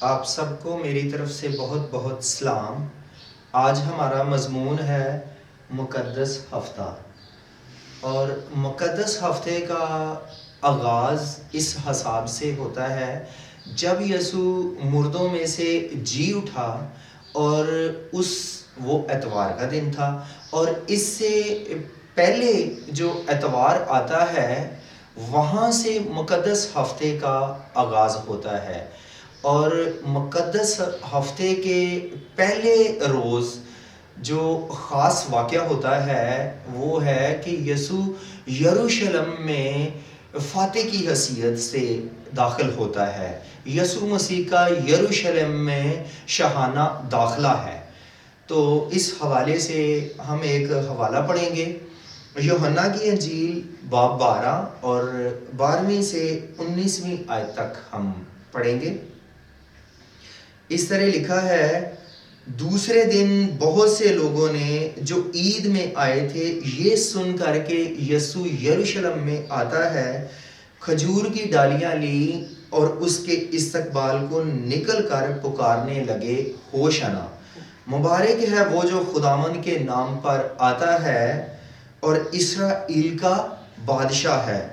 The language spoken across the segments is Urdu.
آپ سب کو میری طرف سے بہت بہت سلام۔ آج ہمارا مضمون ہے مقدس ہفتہ، اور مقدس ہفتے کا آغاز اس حساب سے ہوتا ہے جب یسوع مردوں میں سے جی اٹھا، اور وہ اتوار کا دن تھا، اور اس سے پہلے جو اتوار آتا ہے وہاں سے مقدس ہفتے کا آغاز ہوتا ہے۔ اور مقدس ہفتے کے پہلے روز جو خاص واقعہ ہوتا ہے وہ ہے کہ یسوع یروشلم میں فاتح کی حیثیت سے داخل ہوتا ہے۔ یسوع مسیح کا یروشلم میں شاہانہ داخلہ ہے۔ تو اس حوالے سے ہم ایک حوالہ پڑھیں گے، یوحنا کی انجیل باب 12 اور 12ویں سے 19ویں آیت تک ہم پڑھیں گے۔ اس طرح لکھا ہے، دوسرے دن بہت سے لوگوں نے جو عید میں آئے تھے یہ سن کر کے یسوع یروشلم میں آتا ہے کھجور کی ڈالیاں لی اور اس کے استقبال کو نکل کر پکارنے لگے، ہوشنا، مبارک ہے وہ جو خداوند کے نام پر آتا ہے اور اسرائیل کا بادشاہ ہے۔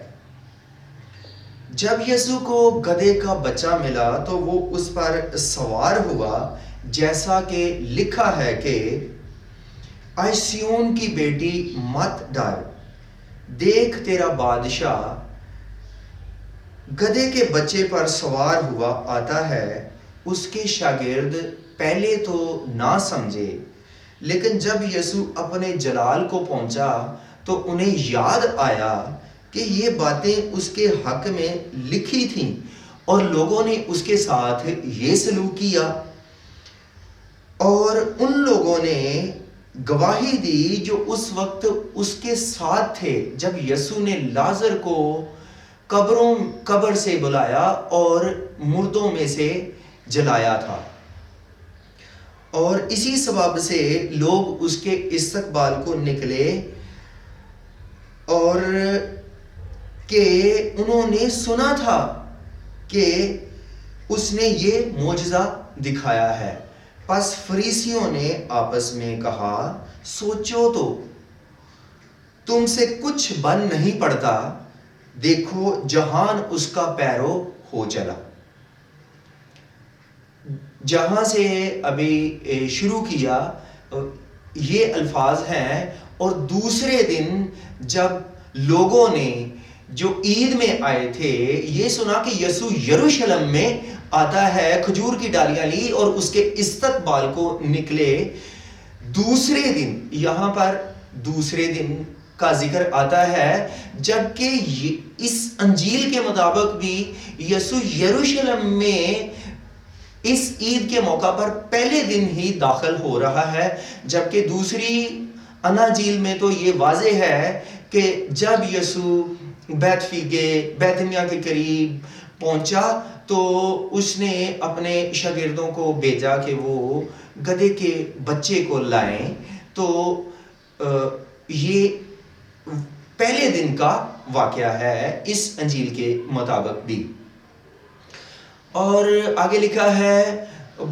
جب یسوع کو گدھے کا بچہ ملا تو وہ اس پر سوار ہوا، جیسا کہ لکھا ہے کہ اے سیون کی بیٹی مت ڈر، دیکھ تیرا بادشاہ گدھے کے بچے پر سوار ہوا آتا ہے۔ اس کے شاگرد پہلے تو نہ سمجھے، لیکن جب یسوع اپنے جلال کو پہنچا تو انہیں یاد آیا کہ یہ باتیں اس کے حق میں لکھی تھیں، اور لوگوں نے اس کے ساتھ یہ سلوک کیا۔ اور ان لوگوں نے گواہی دی جو اس وقت اس کے ساتھ تھے جب یسوع نے لازر کو قبر سے بلایا اور مردوں میں سے جلایا تھا، اور اسی سبب سے لوگ اس کے استقبال کو نکلے، اور کہ انہوں نے سنا تھا کہ اس نے یہ معجزہ دکھایا ہے۔ پس فریسیوں نے آپس میں کہا، سوچو تو، تم سے کچھ بن نہیں پڑتا، دیکھو جہان اس کا پیرو ہو چلا۔ جہاں سے ابھی شروع کیا یہ الفاظ ہیں، اور دوسرے دن جب لوگوں نے جو عید میں آئے تھے یہ سنا کہ یسوع یروشلم میں آتا ہے، کھجور کی ڈالیاں لی اور اس کے استقبال کو نکلے۔ دوسرے دن، یہاں پر دوسرے دن کا ذکر آتا ہے، جبکہ اس انجیل کے مطابق بھی یسوع یروشلم میں اس عید کے موقع پر پہلے دن ہی داخل ہو رہا ہے، جبکہ دوسری اناجیل میں تو یہ واضح ہے کہ جب یسوع بیتنیہ کے قریب پہنچا تو اس نے اپنے شاگردوں کو بھیجا کہ وہ گدھے کے بچے کو لائیں۔ تو یہ پہلے دن کا واقعہ ہے اس انجیل کے مطابق بھی۔ اور آگے لکھا ہے،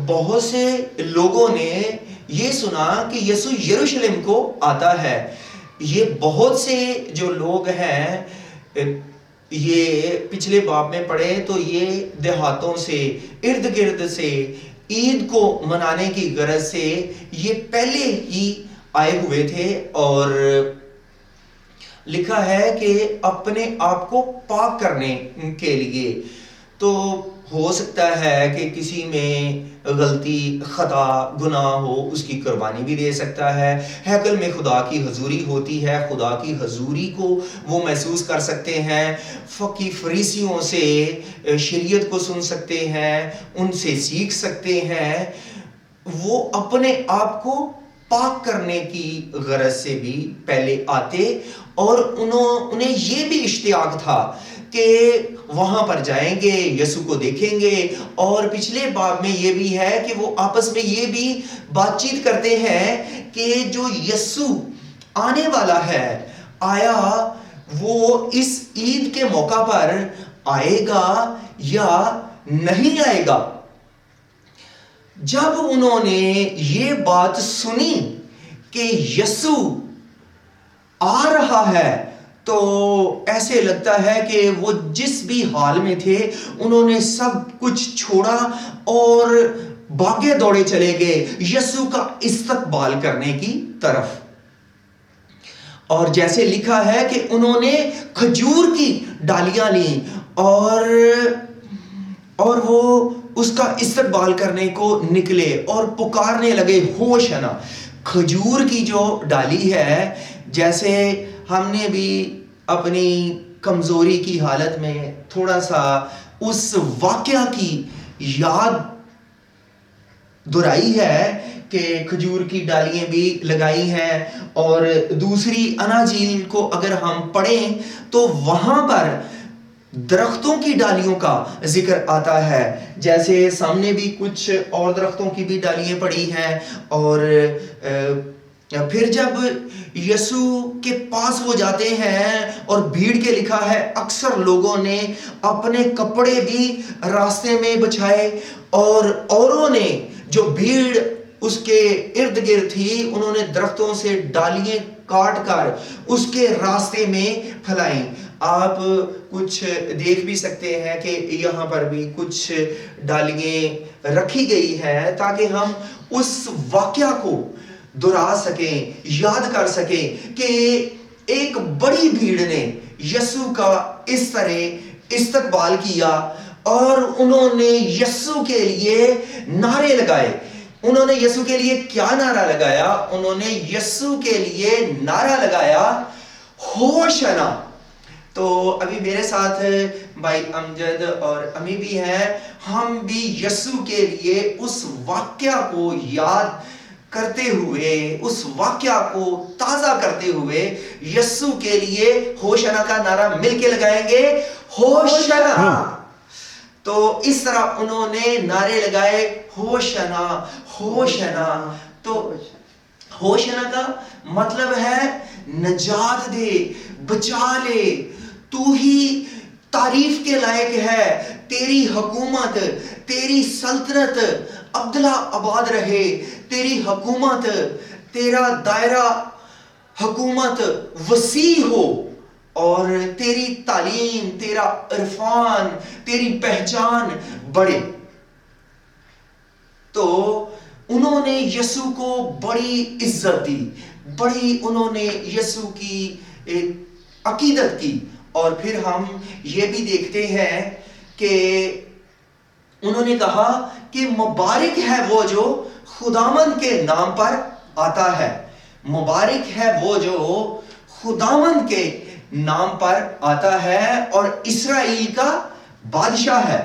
بہت سے لوگوں نے یہ سنا کہ یسوع یروشلم کو آتا ہے۔ یہ بہت سے جو لوگ ہیں، یہ پچھلے باب میں پڑھے تو یہ دیہاتوں سے، ارد گرد سے، عید کو منانے کی غرض سے یہ پہلے ہی آئے ہوئے تھے، اور لکھا ہے کہ اپنے آپ کو پاک کرنے کے لیے۔ تو ہو سکتا ہے کہ کسی میں غلطی، خطا، گناہ ہو، اس کی قربانی بھی دے سکتا ہے۔ ہیکل میں خدا کی حضوری ہوتی ہے، خدا کی حضوری کو وہ محسوس کر سکتے ہیں، فقی فریسیوں سے شریعت کو سن سکتے ہیں، ان سے سیکھ سکتے ہیں۔ وہ اپنے آپ کو پاک کرنے کی غرض سے بھی پہلے آتے، اور انہیں یہ بھی اشتیاق تھا کہ وہاں پر جائیں گے، یسوع کو دیکھیں گے۔ اور پچھلے باب میں یہ بھی ہے کہ وہ آپس میں یہ بھی بات چیت کرتے ہیں کہ جو یسوع آنے والا ہے، آیا وہ اس عید کے موقع پر آئے گا یا نہیں آئے گا۔ جب انہوں نے یہ بات سنی کہ یسوع آ رہا ہے تو ایسے لگتا ہے کہ وہ جس بھی حال میں تھے انہوں نے سب کچھ چھوڑا اور بھاگے دوڑے چلے گئے یسوع کا استقبال کرنے کی طرف. اور جیسے لکھا ہے کہ انہوں نے کھجور کی ڈالیاں لیں اور وہ اس کا استقبال کرنے کو نکلے اور پکارنے لگے ہوشنا. کھجور کی جو ڈالی ہے، جیسے ہم نے بھی اپنی کمزوری کی حالت میں تھوڑا سا اس واقعہ کی یاد دہرائی ہے کہ کھجور کی ڈالیاں بھی لگائی ہیں، اور دوسری اناجیل کو اگر ہم پڑھیں تو وہاں پر درختوں کی ڈالیوں کا ذکر آتا ہے. جیسے سامنے بھی کچھ اور درختوں کی بھی ڈالیاں پڑی ہیں. اور پھر جب یسوع کے پاس وہ جاتے ہیں اور بھیڑ کے لکھا ہے اکثر لوگوں نے اپنے کپڑے بھی راستے میں بچھائے، اور اوروں نے جو بھیڑ اس کے ارد گرد تھی انہوں نے درختوں سے ڈالیاں کاٹ کر اس کے راستے میں پھیلائیں. آپ کچھ دیکھ بھی سکتے ہیں کہ یہاں پر بھی کچھ ڈالیاں رکھی گئی ہیں تاکہ ہم اس واقعہ کو دہرا سکیں، یاد کر سکیں کہ ایک بڑی بھیڑ نے یسوع کا اس طرح استقبال کیا اور انہوں نے یسوع کے لیے نعرے لگائے. انہوں نے یسوع کے لیے کیا نعرہ لگایا؟ انہوں نے یسوع کے لیے نعرہ لگایا ہوشنا. تو ابھی میرے ساتھ بھائی امجد اور امی بھی ہیں. ہم بھی یسوع کے لیے اس واقعہ کو یاد کرتے ہوئے، اس واقعہ کو تازہ کرتے ہوئے یسوع کے لیے ہوشنا کا نعرہ مل کے لگائیں گے، ہوشنا. تو اس طرح انہوں نے نعرے لگائے ہوشنا ہوشنا. تو ہوشنا کا مطلب ہے نجات دے، بچا لے، تو ہی تعریف کے لائق ہے، تیری حکومت، تیری سلطنت ابدلا آباد رہے، تیری حکومت، تیرا دائرہ حکومت وسیع ہو، اور تیری تعلیم، تیرا عرفان، تیری پہچان بڑھے. تو انہوں نے یسوع کو بڑی عزت دی، بڑی انہوں نے یسوع کی عقیدت کی. اور پھر ہم یہ بھی دیکھتے ہیں کہ انہوں نے کہا کہ مبارک ہے وہ جو خداوند کے نام پر آتا ہے، مبارک ہے وہ جو خداوند کے نام پر آتا ہے اور اسرائیل کا بادشاہ ہے.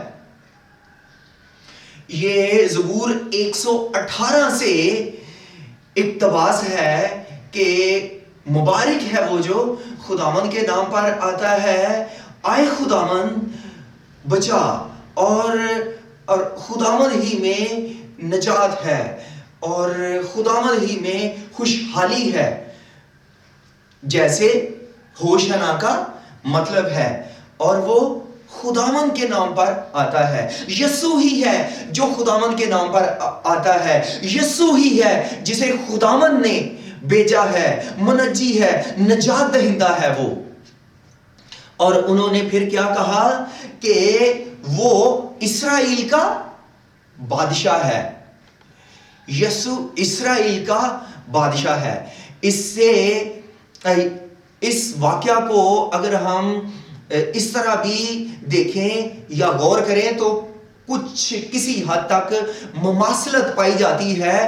یہ زبور 118 سے اقتباس ہے کہ مبارک ہے وہ جو خداوند کے نام پر آتا ہے، آئے خداوند بچا، اور خداوند ہی میں نجات ہے اور خداوند ہی میں خوشحالی ہے. جیسے ہوشنا کا مطلب ہے، اور وہ خداوند کے نام پر آتا ہے. یسوع ہی ہے جو خداوند کے نام پر آتا ہے، یسوع ہی ہے جسے خداوند نے بھیجا ہے، منجی ہے، نجات دہندہ ہے وہ. اور انہوں نے پھر کیا کہا کہ وہ اسرائیل کا بادشاہ ہے. یسوع اسرائیل کا بادشاہ ہے. اس واقعہ کو اگر ہم اس طرح بھی دیکھیں یا غور کریں تو کچھ کسی حد تک مماثلت پائی جاتی ہے.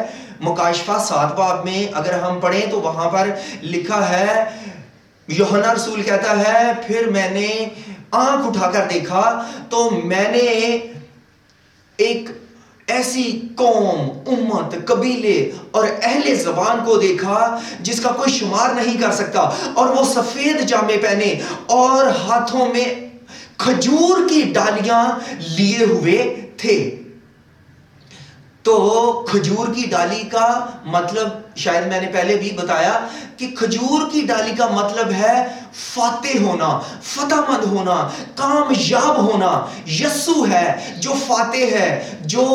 مکاشفہ 7 باب میں اگر ہم پڑھیں تو وہاں پر لکھا ہے، یوحنا رسول کہتا ہے، پھر میں نے آنکھ اٹھا کر دیکھا تو میں نے ایک ایسی قوم، امت، قبیلے اور اہل زبان کو دیکھا جس کا کوئی شمار نہیں کر سکتا، اور وہ سفید جامے پہنے اور ہاتھوں میں کھجور کی ڈالیاں لیے ہوئے تھے. تو کھجور کی ڈالی کا مطلب شاید میں نے پہلے بھی بتایا کہ کھجور کی ڈالی کا مطلب ہے فاتح ہونا، فتح مند ہونا، کامیاب ہونا. یسوع ہے جو فاتح ہے، جو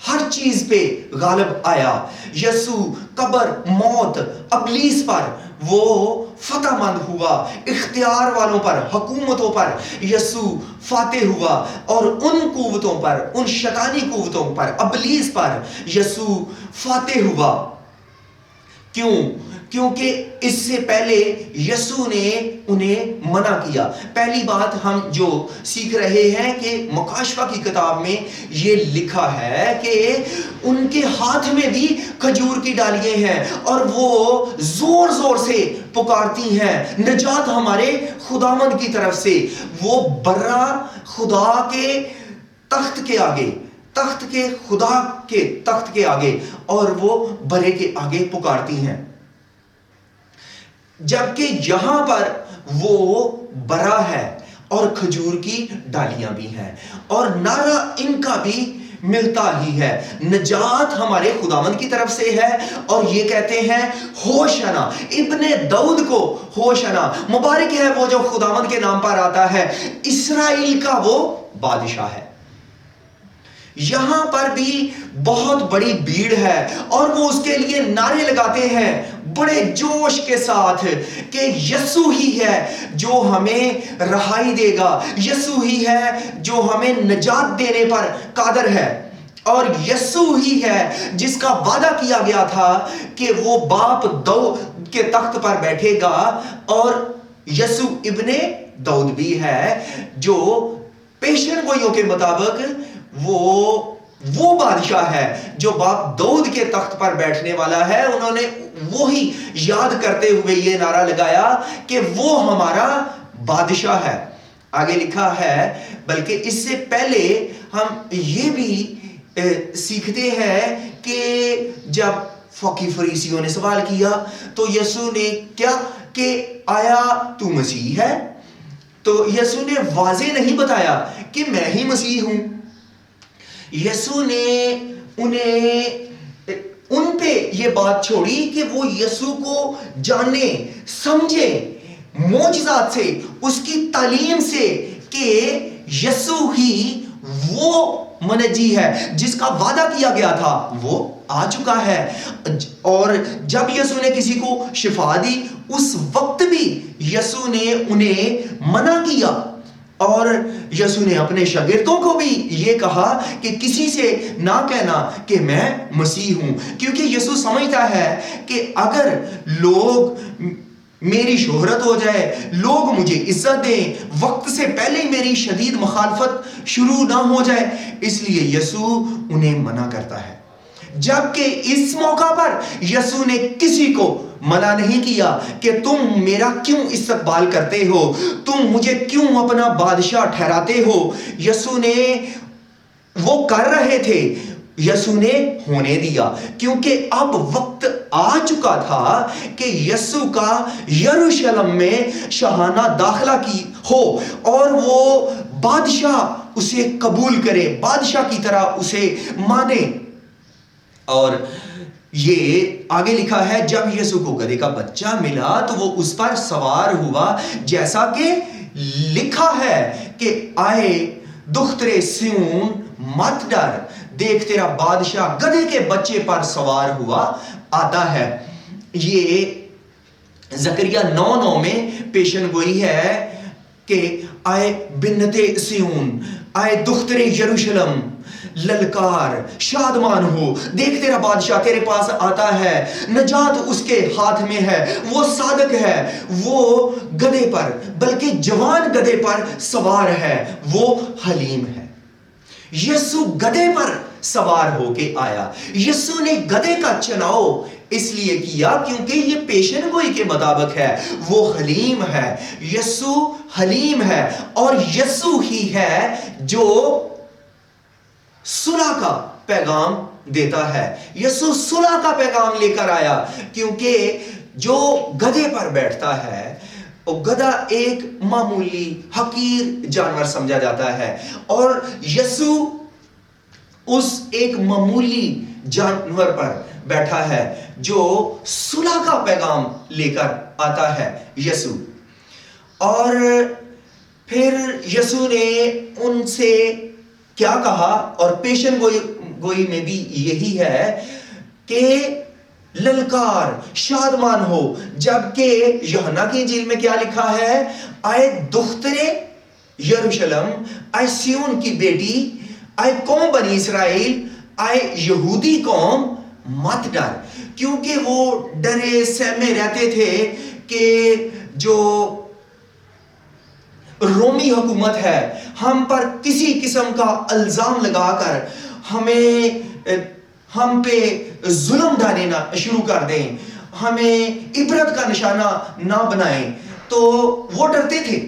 ہر چیز پہ غالب آیا. یسوع قبر، موت، ابلیس پر وہ فتح مند ہوا. اختیار والوں پر، حکومتوں پر یسوع فاتح ہوا، اور ان قوتوں پر، ان شیطانی قوتوں پر، ابلیس پر یسوع فاتح ہوا. کیوں؟ کیونکہ اس سے پہلے یسوع نے انہیں منع کیا. پہلی بات ہم جو سیکھ رہے ہیں کہ مکاشفہ کی کتاب میں یہ لکھا ہے کہ ان کے ہاتھ میں بھی کھجور کی ڈالیاں ہیں اور وہ زور زور سے پکارتی ہیں نجات ہمارے خداوند کی طرف سے. وہ برا خدا کے تخت کے آگے، تخت کے خدا کے تخت کے آگے، اور وہ برے کے آگے پکارتی ہیں. جبکہ یہاں پر وہ برا ہے اور کھجور کی ڈالیاں بھی ہیں، اور نعرہ ان کا بھی ملتا ہی ہے، نجات ہمارے خداوند کی طرف سے ہے. اور یہ کہتے ہیں ہوشنا، ابن داؤد کو ہوشنا، مبارک ہے وہ جو خداوند کے نام پر آتا ہے، اسرائیل کا وہ بادشاہ ہے. یہاں پر بھی بہت بڑی بھیڑ ہے اور وہ اس کے لیے نعرے لگاتے ہیں بڑے جوش کے ساتھ کہ یسوع ہی ہے جو ہمیں رہائی دے گا، یسوع ہی ہے جو ہمیں نجات دینے پر قادر ہے، اور یسوع ہی ہے جس کا وعدہ کیا گیا تھا کہ وہ باپ داؤد کے تخت پر بیٹھے گا. اور یسوع ابن داؤد بھی ہے جو پیشن گوئیوں کے مطابق وہ بادشاہ ہے جو باپ داؤد کے تخت پر بیٹھنے والا ہے. انہوں نے وہی یاد کرتے ہوئے یہ نعرہ لگایا کہ وہ ہمارا بادشاہ ہے. آگے لکھا ہے، بلکہ اس سے پہلے ہم یہ بھی سیکھتے ہیں کہ جب فوقی فریسیوں نے سوال کیا تو یسوع نے کیا کہ آیا تو مسیح ہے؟ تو یسوع نے واضح نہیں بتایا کہ میں ہی مسیح ہوں. یسوع نے ان پہ یہ بات چھوڑی کہ وہ یسوع کو جانے سمجھے معجزات سے، اس کی تعلیم سے، کہ یسوع ہی وہ منجی ہے جس کا وعدہ کیا گیا تھا وہ آ چکا ہے. اور جب یسوع نے کسی کو شفا دی اس وقت بھی یسوع نے انہیں منع کیا، اور یسوع نے اپنے شاگردوں کو بھی یہ کہا کہ کسی سے نہ کہنا کہ میں مسیح ہوں، کیونکہ یسوع سمجھتا ہے کہ اگر لوگ میری شہرت ہو جائے، لوگ مجھے عزت دیں، وقت سے پہلے میری شدید مخالفت شروع نہ ہو جائے، اس لیے یسوع انہیں منع کرتا ہے. جبکہ اس موقع پر یسوع نے کسی کو منع نہیں کیا کہ تم میرا کیوں استقبال کرتے ہو، تم مجھے کیوں اپنا بادشاہ ٹھہراتے ہو. یسوع نے وہ کر رہے تھے، یسوع نے ہونے دیا، کیونکہ اب وقت آ چکا تھا کہ یسوع کا یروشلم میں شاہانہ داخلہ کی ہو اور وہ بادشاہ اسے قبول کرے، بادشاہ کی طرح اسے مانے. اور یہ آگے لکھا ہے جب یسوع کو گدھے کا بچہ ملا تو وہ اس پر سوار ہوا، جیسا کہ لکھا ہے کہ آئے دخترے سیون مت ڈر، دیکھ تیرا بادشاہ گدھے کے بچے پر سوار ہوا آتا ہے. یہ زکریا 9:9 میں پیشن گوئی ہے کہ آئے بنت سیون، آئے دختر یروشلم، للکار، شادمان ہو، دیکھ تیرا بادشاہ تیرے پاس آتا ہے، نجات اس کے ہاتھ میں ہے، وہ صادق ہے، وہ گدھے پر، بلکہ جوان گدھے پر سوار ہے، وہ حلیم ہے. یسوع گدھے پر سوار ہو کے آیا. یسوع نے گدھے کا چناؤ اس لیے کیا کیونکہ یہ پیشن گوئی کے مطابق ہے، وہ حلیم ہے. یسوع حلیم ہے اور یسوع ہی ہے جو صلح کا پیغام دیتا ہے. یسوع صلح کا پیغام لے کر آیا، کیونکہ جو گدھے پر بیٹھتا ہے گدھا ایک معمولی حقیر جانور سمجھا جاتا ہے، اور یسوع اس ایک معمولی جانور پر بیٹھا ہے جو صلح کا پیغام لے کر آتا ہے. یسوع اور پھر یسوع نے ان سے کیا کہا اور پیشن گوئی میں بھی یہی ہے کہ للکار شادمان ہو، جبکہ یوحنا کی انجیل میں کیا لکھا ہے؟ اے دخترے یروشلم، اے سیون کی بیٹی، اے قوم بنی اسرائیل، اے یہودی قوم، مت ڈر. کیونکہ وہ ڈرے سہمے رہتے تھے کہ جو رومی حکومت ہے ہم پر کسی قسم کا الزام لگا کر ہم پہ ظلم ڈالنا شروع کر دیں، ہمیں عبرت کا نشانہ نہ بنائیں، تو وہ ڈرتے تھے.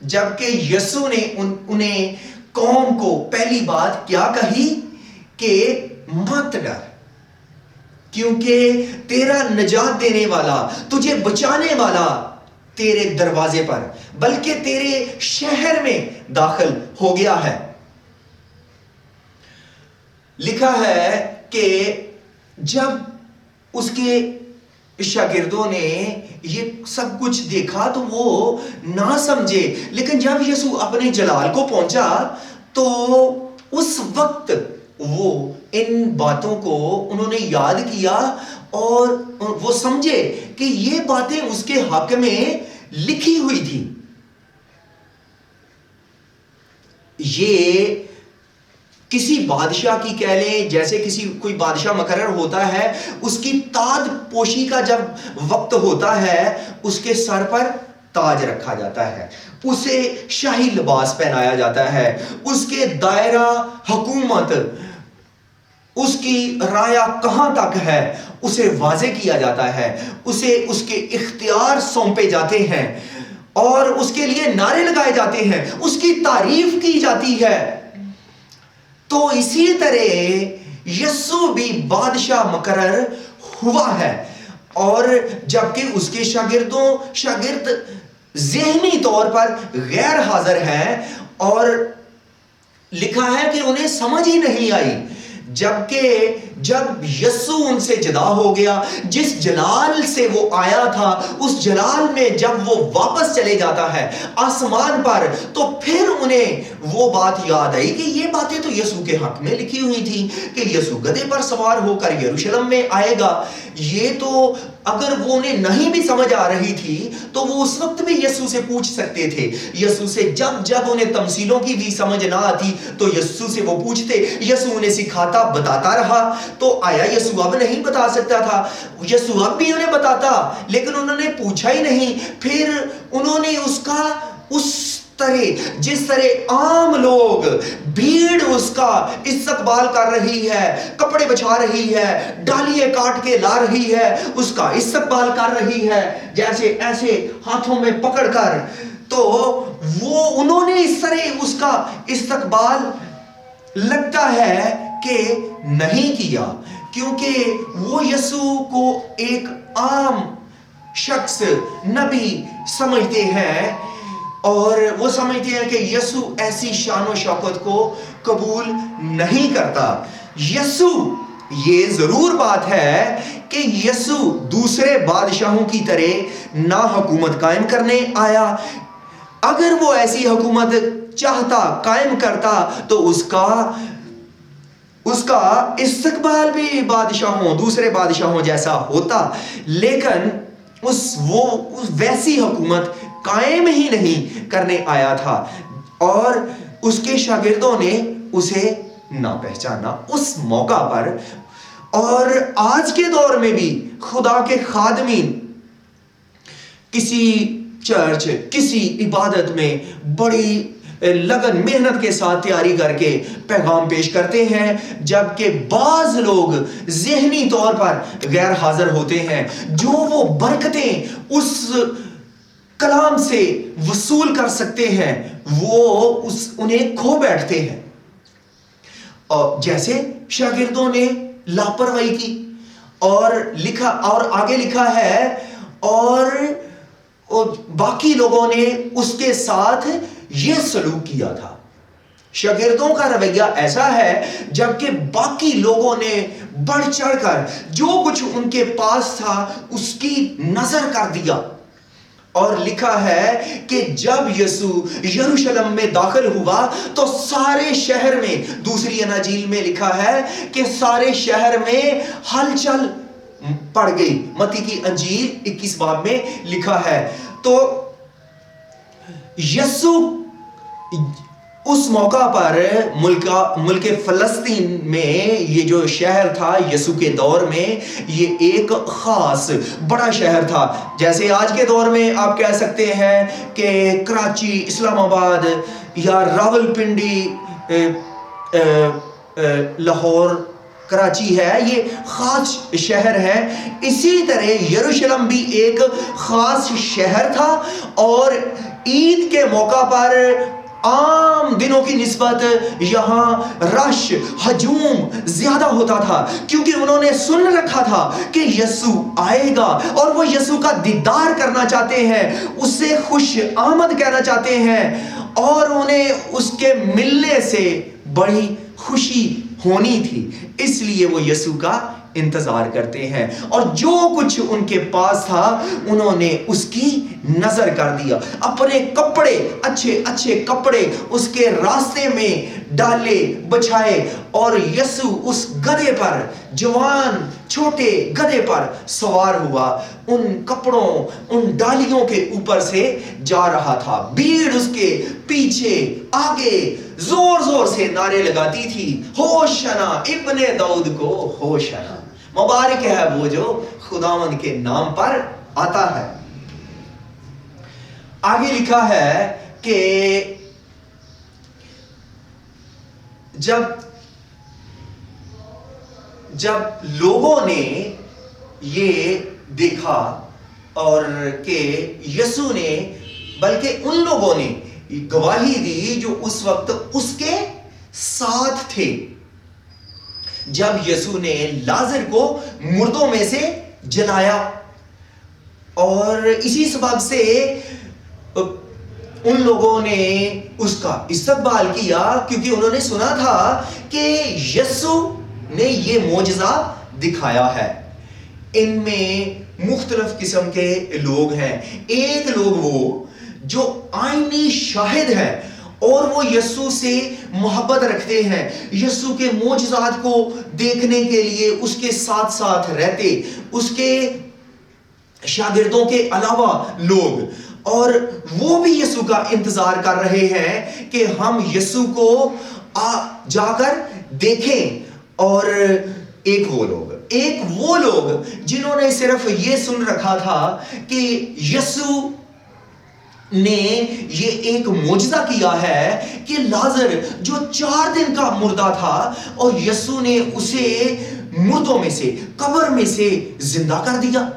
جبکہ یسوع نے انہیں قوم کو پہلی بات کیا کہی کہ مت ڈر، کیونکہ تیرا نجات دینے والا، تجھے بچانے والا تیرے دروازے پر بلکہ تیرے شہر میں داخل ہو گیا ہے. لکھا ہے کہ جب اس کے شاگردوں نے یہ سب کچھ دیکھا تو وہ نہ سمجھے، لیکن جب یسوع اپنے جلال کو پہنچا تو اس وقت وہ ان باتوں کو انہوں نے یاد کیا اور وہ سمجھے کہ یہ باتیں اس کے حق میں لکھی ہوئی تھی. یہ کسی بادشاہ کی کہہ لیں، جیسے کوئی بادشاہ مقرر ہوتا ہے، اس کی تاج پوشی کا جب وقت ہوتا ہے اس کے سر پر تاج رکھا جاتا ہے، اسے شاہی لباس پہنایا جاتا ہے، اس کے دائرہ حکومت، اس کی رایا کہاں تک ہے اسے واضح کیا جاتا ہے، اسے اس کے اختیار سونپے جاتے ہیں اور اس کے لیے نعرے لگائے جاتے ہیں، اس کی تعریف کی جاتی ہے. تو اسی طرح یسوع بھی بادشاہ مقرر ہوا ہے، اور جبکہ اس کے شاگرد ذہنی طور پر غیر حاضر ہیں اور لکھا ہے کہ انہیں سمجھ ہی نہیں آئی، جبکہ جب یسوع ان سے جدا ہو گیا، جس جلال سے وہ آیا تھا اس جلال میں جب وہ واپس چلے جاتا ہے آسمان پر، تو پھر انہیں وہ بات یاد آئی کہ یہ باتیں تو یسوع کے حق میں لکھی ہوئی تھی کہ یسوع گدھے پر سوار ہو کر یروشلم میں آئے گا. یہ تو اگر وہ انہیں نہیں بھی سمجھ آ رہی تھی تو وہ اس وقت بھی یسوع سے پوچھ سکتے تھے. یسوع سے جب انہیں تمثیلوں کی بھی سمجھ نہ آتی تو یسوع سے وہ پوچھتے، یسوع انہیں سکھاتا بتاتا رہا. تو آیا یسوع اب نہیں بتا سکتا تھا؟ یسوع اب بھی انہیں بتاتا، لیکن انہوں نے پوچھا ہی نہیں. پھر انہوں نے اس طرح جس طرح عام لوگ، بھیڑ اس کا استقبال کر رہی ہے، کپڑے بچھا رہی ہے، ڈالیاں کاٹ کے لا رہی ہے، اس کا استقبال کر رہی ہے جیسے ایسے ہاتھوں میں پکڑ کر، تو انہوں نے اس طرح اس کا استقبال لگتا ہے کہ نہیں کیا، کیونکہ وہ یسوع کو ایک عام شخص، نبی سمجھتے ہیں، اور وہ سمجھتے ہیں کہ یسوع ایسی شان و شوکت کو قبول نہیں کرتا. یسوع، یہ ضرور بات ہے کہ یسوع دوسرے بادشاہوں کی طرح نہ حکومت قائم کرنے آیا. اگر وہ ایسی حکومت چاہتا، قائم کرتا، تو اس کا استقبال بھی دوسرے بادشاہوں جیسا ہوتا، لیکن وہ ویسی حکومت قائم ہی نہیں کرنے آیا تھا، اور اس کے شاگردوں نے اسے نہ پہچانا اس موقع پر. اور آج کے دور میں بھی خدا کے خادمین کسی چرچ، کسی عبادت میں بڑی لگن محنت کے ساتھ تیاری کر کے پیغام پیش کرتے ہیں، جبکہ بعض لوگ ذہنی طور پر غیر حاضر ہوتے ہیں، جو وہ برکتیں اس کلام سے وصول کر سکتے ہیں وہ انہیں کھو بیٹھتے ہیں. اور جیسے شاگردوں نے لاپرواہی کی، اور آگے لکھا ہے، اور باقی لوگوں نے اس کے ساتھ یہ سلوک کیا تھا. شاگردوں کا رویہ ایسا ہے، جبکہ باقی لوگوں نے بڑھ چڑھ کر جو کچھ ان کے پاس تھا اس کی نظر کر دیا، اور لکھا ہے کہ جب یسوع یروشلم میں داخل ہوا تو سارے شہر میں، دوسری اناجیل میں لکھا ہے کہ سارے شہر میں ہلچل پڑ گئی. متی کی انجیل 21 باب میں لکھا ہے. تو یسوع اس موقع پر ملک فلسطین میں، یہ جو شہر تھا یسوع کے دور میں، یہ ایک خاص بڑا شہر تھا. جیسے آج کے دور میں آپ کہہ سکتے ہیں کہ کراچی، اسلام آباد یا راول پنڈی، لاہور، کراچی ہے، یہ خاص شہر ہے. اسی طرح یروشلم بھی ایک خاص شہر تھا، اور عید کے موقع پر عام دنوں کی نسبت یہاں رش، ہجوم زیادہ ہوتا تھا، کیونکہ انہوں نے سن رکھا تھا کہ یسوع آئے گا اور وہ یسوع کا دیدار کرنا چاہتے ہیں، اس سے خوش آمد کہنا چاہتے ہیں، اور انہیں اس کے ملنے سے بڑی خوشی ہونی تھی. اس لیے وہ یسوع کا انتظار کرتے ہیں، اور جو کچھ ان کے پاس تھا انہوں نے اس کی نظر کر دیا. اپنے کپڑے، اچھے اچھے کپڑے اس کے راستے میں ڈالے، بچھائے، اور یسوع اس گدھے پر، جوان چھوٹے گدھے پر سوار ہوا، ان کپڑوں، ان ڈالیوں کے اوپر سے جا رہا تھا. بھیڑ اس کے پیچھے آگے زور زور سے نعرے لگاتی تھی، ہوشنا ابن داؤد کو ہوشنا، مبارک ہے وہ جو خداوند کے نام پر آتا ہے. آگے لکھا ہے کہ جب لوگوں نے یہ دیکھا، اور کہ یسوع نے، بلکہ ان لوگوں نے گواہی دی جو اس وقت اس کے ساتھ تھے، جب یسوع نے لازر کو مردوں میں سے جلایا. اور اسی سبب سے ان لوگوں نے اس کا استقبال کیا، کیونکہ انہوں نے سنا تھا کہ یسوع نے یہ معجزہ دکھایا ہے. ان میں مختلف قسم کے لوگ ہیں. ایک لوگ وہ جو آئینی شاہد ہیں، اور وہ یسوع سے محبت رکھتے ہیں، یسوع کے معجزات کو دیکھنے کے لیے اس کے ساتھ ساتھ رہتے، اس کے شاگردوں کے علاوہ لوگ، اور وہ بھی یسوع کا انتظار کر رہے ہیں کہ ہم یسوع کو جا کر دیکھیں. اور ایک وہ لوگ جنہوں نے صرف یہ سن رکھا تھا کہ یسوع نے یہ ایک معجزہ کیا ہے کہ لازر جو 4 دن کا مردہ تھا، اور یسوع نے اسے مردوں میں سے، قبر میں سے زندہ کر دیا.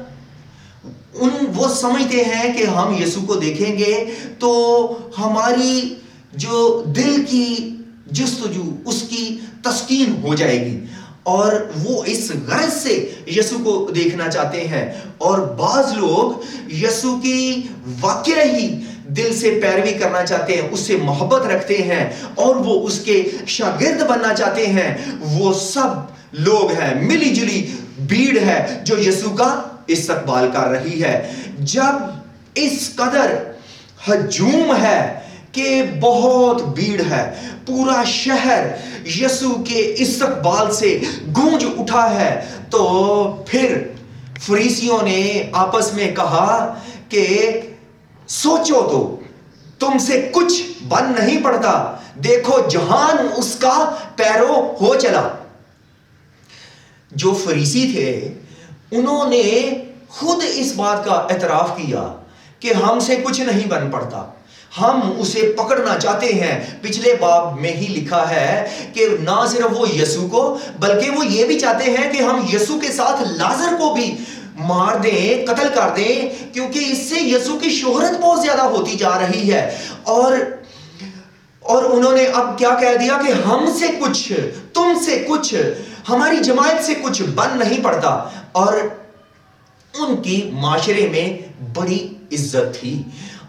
وہ سمجھتے ہیں کہ ہم یسوع کو دیکھیں گے تو ہماری جو دل کی جستجو، اس کی تسکین ہو جائے گی، اور وہ اس غرض سے یسوع کو دیکھنا چاہتے ہیں. اور بعض لوگ یسوع کی واقعہ ہی دل سے پیروی کرنا چاہتے ہیں، اس سے محبت رکھتے ہیں، اور وہ اس کے شاگرد بننا چاہتے ہیں. وہ سب لوگ ہیں، ملی جلی بھیڑ ہے جو یسوع کا استقبال کر رہی ہے. جب اس قدر ہجوم ہے کہ بہت بھیڑ ہے، پورا شہر یسوع کے استقبال سے گونج اٹھا ہے، تو پھر فریسیوں نے آپس میں کہا کہ سوچو تو، تم سے کچھ بن نہیں پڑتا، دیکھو جہان اس کا پیرو ہو چلا. جو فریسی تھے انہوں نے خود اس بات کا اعتراف کیا کہ ہم سے کچھ نہیں بن پڑتا، ہم اسے پکڑنا چاہتے ہیں. پچھلے باب میں ہی لکھا ہے کہ نہ صرف وہ یسوع کو، بلکہ وہ یہ بھی چاہتے ہیں کہ ہم یسوع کے ساتھ لازر کو بھی مار دیں، قتل کر دیں، کیونکہ اس سے یسوع کی شہرت بہت زیادہ ہوتی جا رہی ہے. اور انہوں نے اب کیا کہہ دیا کہ ہم سے کچھ، تم سے کچھ، ہماری جماعت سے کچھ بن نہیں پڑتا. اور ان کی معاشرے میں بڑی عزت تھی.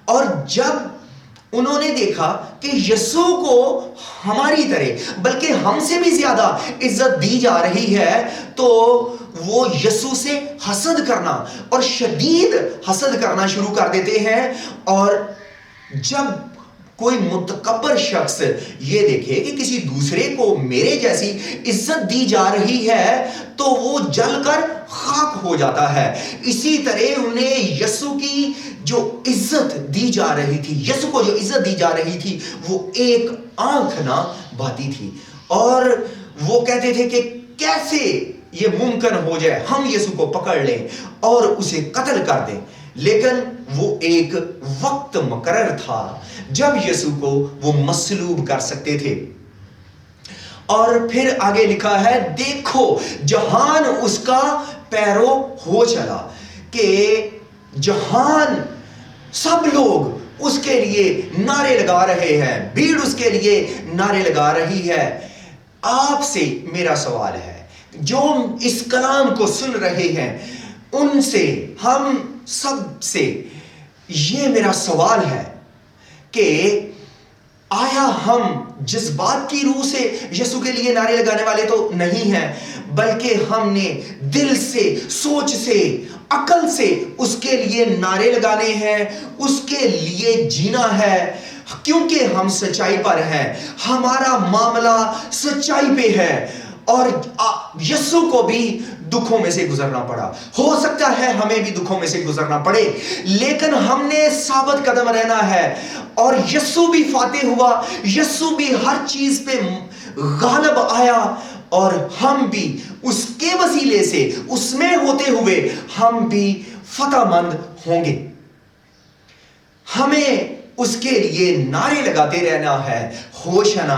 اور جب انہوں نے دیکھا کہ یسوع کو ہماری طرح بلکہ ہم سے بھی زیادہ عزت دی جا رہی ہے، تو وہ یسوع سے حسد کرنا اور شدید حسد کرنا شروع کر دیتے ہیں۔ اور جب کوئی متکبر شخص یہ دیکھے کہ کسی دوسرے کو میرے جیسی عزت دی جا رہی ہے تو وہ جل کر خاک ہو جاتا ہے۔ اسی طرح انہیں یسوع کی جو عزت دی جا رہی تھی، یسوع کو جو عزت دی جا رہی تھی، وہ ایک آنکھ نہ بھاتی تھی، اور وہ کہتے تھے کہ کیسے یہ ممکن ہو جائے ہم یسوع کو پکڑ لیں اور اسے قتل کر دیں۔ لیکن وہ ایک وقت مقرر تھا جب یسوع کو وہ مصلوب کر سکتے تھے۔ اور پھر آگے لکھا ہے، دیکھو جہان اس کا پیرو ہو چلا، کہ جہان سب لوگ اس کے لیے نعرے لگا رہے ہیں، بھیڑ اس کے لیے نعرے لگا رہی ہے۔ آپ سے میرا سوال ہے، جو اس کلام کو سن رہے ہیں، ان سے، ہم سب سے یہ میرا سوال ہے کہ آیا ہم جذبات کی روح سے یسوع کے لیے نعرے لگانے والے تو نہیں ہیں، بلکہ ہم نے دل سے، سوچ سے، عقل سے اس کے لیے نعرے لگانے ہیں، اس کے لیے جینا ہے، کیونکہ ہم سچائی پر ہیں، ہمارا معاملہ سچائی پہ ہے۔ اور یسوع کو بھی دکھوں میں سے گزرنا پڑا، ہو سکتا ہے ہمیں بھی دکھوں میں سے گزرنا پڑے، لیکن ہم نے ثابت قدم رہنا ہے۔ اور یسوع بھی فاتح ہوا، یسوع بھی ہر چیز پہ غالب آیا، اور ہم بھی اس کے وسیلے سے، اس میں ہوتے ہوئے ہم بھی فتح مند ہوں گے۔ ہمیں اس کے لیے نعرے لگاتے رہنا ہے، ہوشنا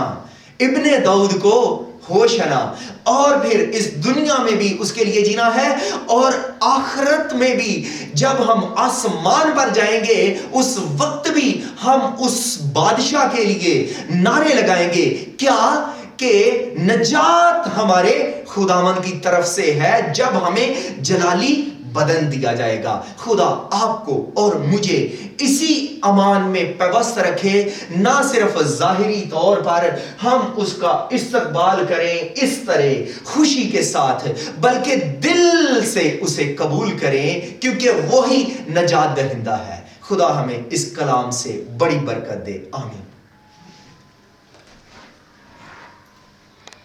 ابن داؤد کو ہوشنا، اور پھر اس دنیا میں بھی اس کے لیے جینا ہے، اور آخرت میں بھی جب ہم آسمان پر جائیں گے اس وقت بھی ہم اس بادشاہ کے لیے نعرے لگائیں گے۔ کیا؟ کہ نجات ہمارے خداوند کی طرف سے ہے جب ہمیں جلالی بدن دیا جائے گا۔ خدا آپ کو اور مجھے اسی امان میں پیوست رکھے، نہ صرف ظاہری طور پر ہم اس کا استقبال کریں اس طرح خوشی کے ساتھ، بلکہ دل سے اسے قبول کریں، کیونکہ وہی نجات دہندہ ہے۔ خدا ہمیں اس کلام سے بڑی برکت دے، آمین۔